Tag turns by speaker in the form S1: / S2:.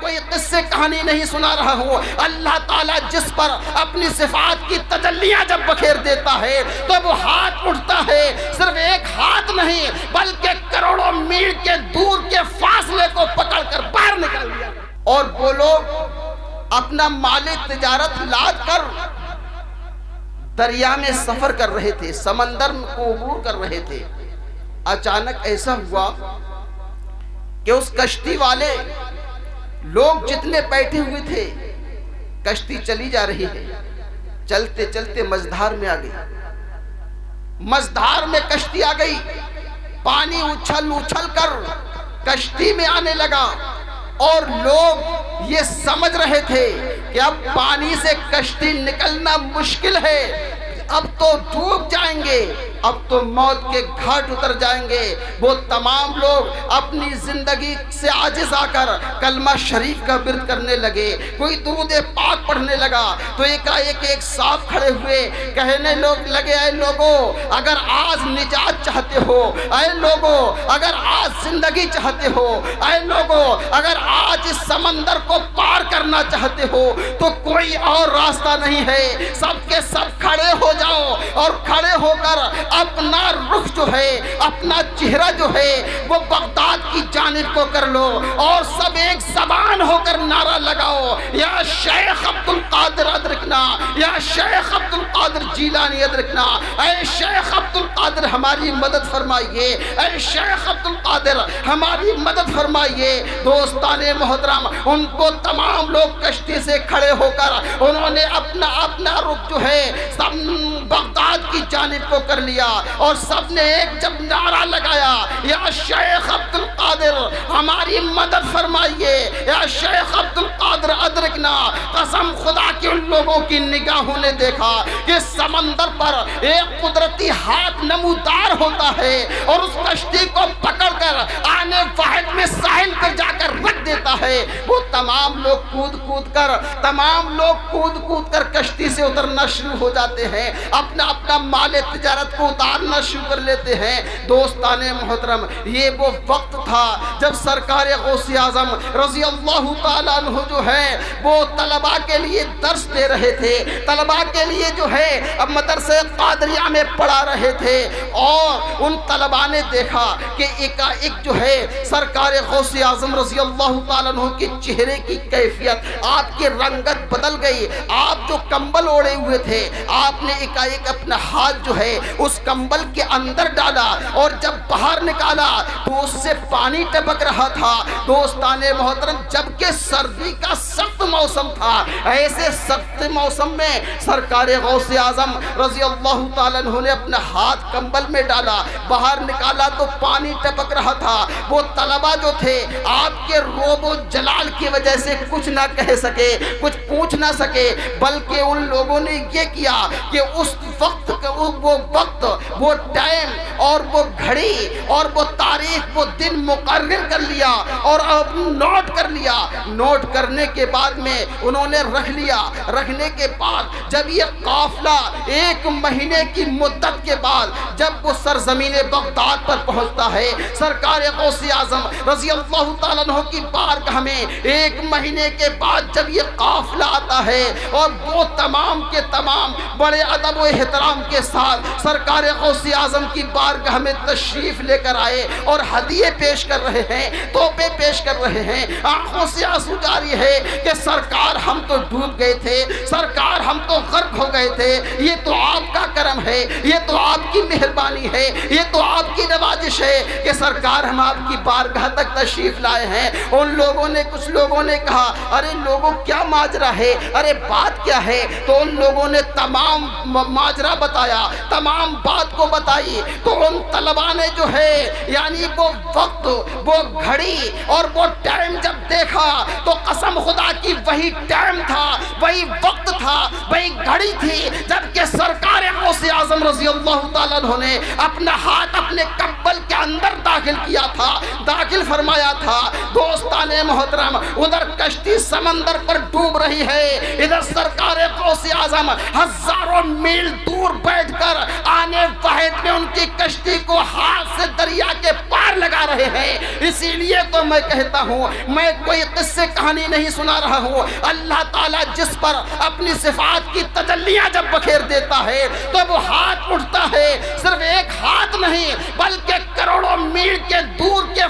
S1: کوئی قصے کہانی نہیں سنا رہا ہوں. اللہ تعالیٰ جس پر اپنی صفات کی تجلیاں جب بکھیر دیتا ہے تو وہ ہاتھ اٹھتا ہے. صرف ایک ہاتھ نہیں بلکہ کروڑوں میل کے دور کے فاصلے کو پکڑ کر باہر نکال دیا. اور وہ لوگ اپنا مال تجارت لاد کر دریا میں سفر کر رہے تھے, سمندر کو عبور کر رہے تھے. اچانک ایسا ہوا کہ اس کشتی والے لوگ جتنے بیٹھے ہوئے تھے, کشتی چلی جا رہی ہے, چلتے چلتے مجدھار میں آ گئی. مجدھار میں کشتی آ گئی, پانی اچھل اچھل کر کشتی میں آنے لگا اور لوگ یہ سمجھ رہے تھے کہ اب پانی سے کشتی نکلنا مشکل ہے, اب تو ڈوب جائیں گے, اب تو موت کے گھاٹ اتر جائیں گے. وہ تمام لوگ اپنی زندگی سے عاجز آ کر کلمہ شریف کا ورد کرنے لگے, کوئی درود پاک پڑھنے لگا. تو ایک صاحب کھڑے ہوئے, کہنے لگے اے لوگو اگر آج نجات چاہتے ہو, اے لوگو اگر آج زندگی چاہتے ہو, اے لوگو اگر آج اس سمندر کو پار کرنا چاہتے ہو تو کوئی اور راستہ نہیں ہے. سب کے سب کھڑے ہو جاؤ اور کھڑے ہو کر اپنا رخ جو ہے, اپنا چہرہ جو ہے وہ بغداد کی جانب کو کر لو اور سب ایک زبان ہو کر نعرہ لگاؤ, یا شیخ عبد القادر ادرکنا, یا شیخ عبد القادر جیلانی ادرکنا, اے شیخ عبد القادر ہماری مدد فرمائیے, اے شیخ عبد القادر ہماری مدد فرمائیے. دوستان محترم, ان کو تمام لوگ کشتی سے کھڑے ہو کر انہوں نے اپنا رخ جو ہے سب بغداد کی جانب کو کر لیا اور سب نے ایک جب نعرہ لگایا, یا شیخ عبد القادر ہماری مدد فرمائیے, یا شیخ عبد القادر ادرکنا. قسم خدا کی ان لوگوں کی نگاہوں نے دیکھا کہ سمندر پر ایک قدرتی ہاتھ نمودار ہوتا ہے اور اس کشتی کو پکڑ کر آنے واحد میں ساحل پر جا کر رکھ دیتا ہے. وہ تمام لوگ کود کود کر کشتی سے اترنا شروع ہو جاتے ہیں, اپنا مال تجارت کو اتارنا شروع کر لیتے ہیں. دوستان محترم, یہ وہ وقت تھا جب سرکار غوث اعظم رضی اللہ تعالیٰ عنہ جو ہے وہ طلباء کے لیے درس دے رہے تھے, طلباء کے لیے جو ہے اب مدرسہ قادریہ میں پڑھا رہے تھے. اور ان طلباء نے دیکھا کہ ایک جو ہے سرکار غوث اعظم رضی اللہ تعالیٰ عنہ کے چہرے کی کیفیت, آپ کی رنگت بدل گئی. آپ جو کمبل اوڑے ہوئے تھے, آپ نے ایک اپنا ہاتھ جو ہے اس کمبل کے اندر ڈالا اور جب باہر نکالا تو اس سے پانی ٹپک رہا تھا. دوستان محترم, جبکہ سردی کا سخت موسم تھا, ایسے سخت موسم میں سرکار غوث اعظم رضی اللہ تعالیٰ عنہ نے اپنا ہاتھ کمبل میں ڈالا, باہر نکالا تو پانی ٹپک رہا تھا. وہ طلباء جو تھے آپ کے روب و جلال کی وجہ سے کچھ نہ کہہ سکے, کچھ پوچھ نہ سکے, بلکہ ان لوگوں نے یہ کیا کہ اس وقت وہ ٹائم اور وہ گھڑی اور وہ تاریخ وہ دن مقرر کر لیا اور نوٹ کر لیا. نوٹ کرنے کے بعد میں انہوں نے رکھ لیا. رکھنے کے بعد جب یہ قافلہ 1 مہینے کی مدت کے بعد جب وہ سرزمین بغداد پر پہنچتا ہے, سرکار غوث اعظم رضی اللہ تعالیٰ عنہ کی بارگاہ میں 1 مہینے کے بعد جب یہ قافلہ آتا ہے اور وہ تمام کے تمام بڑے ادب و احترام کے ساتھ سرکار غوث اعظم کی بارگاہ میں تشریف لے کر آئے اور ہدیے پیش کر رہے ہیں, تحفے پیش کر رہے ہیں. آنکھوں سے آنسو جاری ہے کہ سرکار ہم تو ڈوب گئے تھے, سرکار ہم تو غرق ہو گئے تھے, یہ تو آپ کا کرم ہے, یہ تو آپ کی مہربانی ہے, یہ تو آپ کی نوازش ہے کہ سرکار ہم آپ کی بارگاہ تک تشریف لائے ہیں. ان لوگوں نے کچھ لوگوں نے کہا ارے لوگوں کیا ماجرا ہے, ارے بات کیا ہے؟ تو ان لوگوں نے تمام ماجرا بتایا, تمام بات کو بتائی. تو ان طلباء نے جو ہے یعنی وہ وقت, وہ گھڑی اور وہ ٹائم جب دیکھا تو قسم خدا کی وہی ٹائم تھا, وہی وقت تھا, وہی گھڑی تھی جب کہ سرکار غوث غوث اعظم رضی اللہ تعالیٰ عنہ نے اپنا ہاتھ اپنے کمبل کے اندر داخل کیا تھا، داخل فرمایا تھا۔ دوستان محترم، ادھر کشتی سمندر پر ڈوب رہی ہے، ادھر سرکار غوث اعظم ہزاروں میل دور بیٹھ کر آنے واحد میں ان کی کشتی کو ہاتھ سے دریا کے پار لگا رہے ہیں۔ اسی لیے تو میں کہتا ہوں، میں کوئی قصے کہانی نہیں سنا رہا ہوں، اللہ تعالیٰ جس پر اپنی صفات کی تجلیاں جب بکھیر دیتا ہے تو وہ ہاتھ اٹھتا ہے، صرف ایک ہاتھ نہیں بلکہ کروڑوں میل کے دور کے